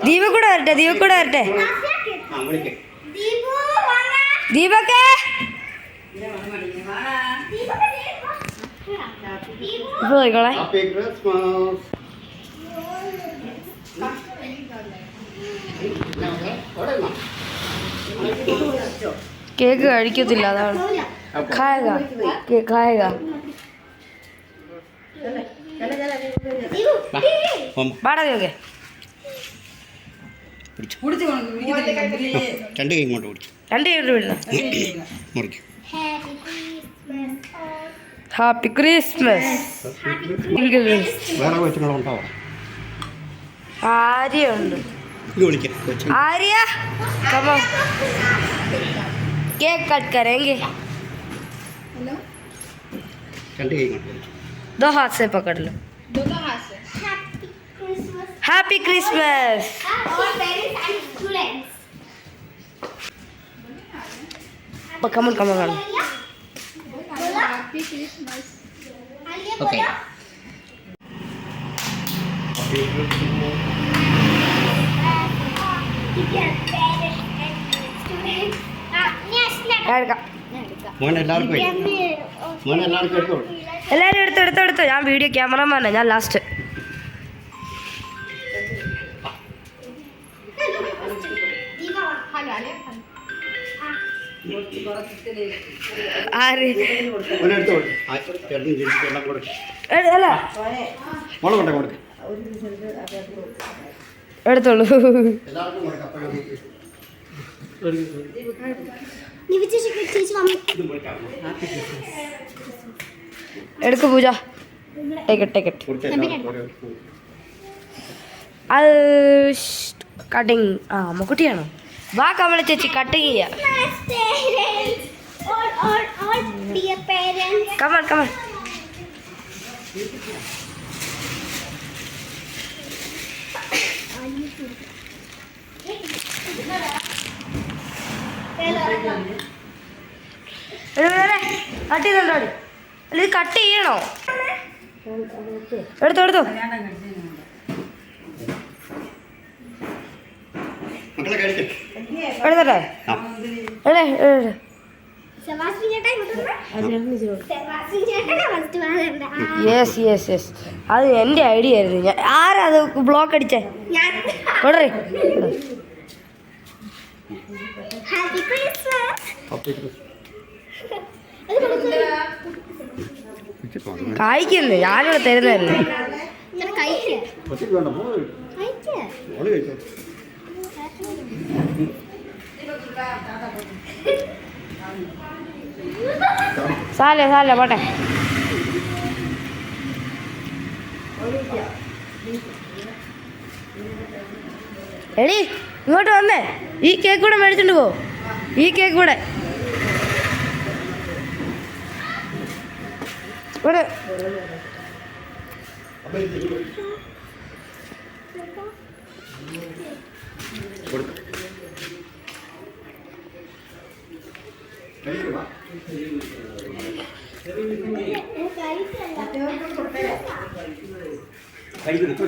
ദീപ കൂടെ വരട്ടെ, ദീപ കൂടെ വരട്ടെ. ദീപക്കെ പോയിക്കോളെ. കേക്ക് കഴിക്കത്തില്ല, അതാണ്. ഖായക ഖായക പാടാ കേക്ക്. രണ്ട് കൈ ഇങ്ങോട്ട് പിടിച്ചു, രണ്ട് കൈ വിടുന്ന. Happy Christmas. വേറെ കൊച്ചുങ്ങളുണ്ടാവും. ആര്യ ഉണ്ട്. आर्य कम ऑन केक कट करेंगे. दो हाथ से पकड़ लो. दोनों हाथ से. Happy Christmas. Come on come on. Happy Christmas. Okay. എല്ലാരും എടുത്തെടുത്തെടുത്തോ. ഞാൻ വീഡിയോ ക്യാമറമാനാ, ഞാൻ ലാസ്റ്റ്. ആര് എടുത്തോളൂ. എടുക്ക് പൂജ. ടിക്കറ്റ് അത് കട്ടിങ്. ആ അമ്മക്കുട്ടിയാണോ? വാ കമല ചേച്ചി കട്ടിങ് ചെയ്യാം. Come on come on. കട്ട് ചെയ്തോണ്ടോ? അല്ല ഇത് കട്ട് ചെയ്യണോ? എടുത്തോ എടുത്തോ. എടുത്തോട്ടെ. യെസ് യെസ് യെസ്, അത് എൻ്റെ ഐഡിയ ആയിരുന്നു. ഞാൻ ആരാ അത് ബ്ലോക്ക് അടിച്ചേ? കൊടറേ. കായ്ക്കുന്നു, ഞാനിവിടെ തരുന്നതല്ലേ. സാലേ സാലേ പോട്ടെ. എടി ഇങ്ങോട്ട് വന്നേ. ഈ കേക്ക് കൂടെ മേടിച്ചോണ്ട് പോ. ഈ കേക്ക് കൂടെ ഇവിടെ. കഴിക്കുന്നു.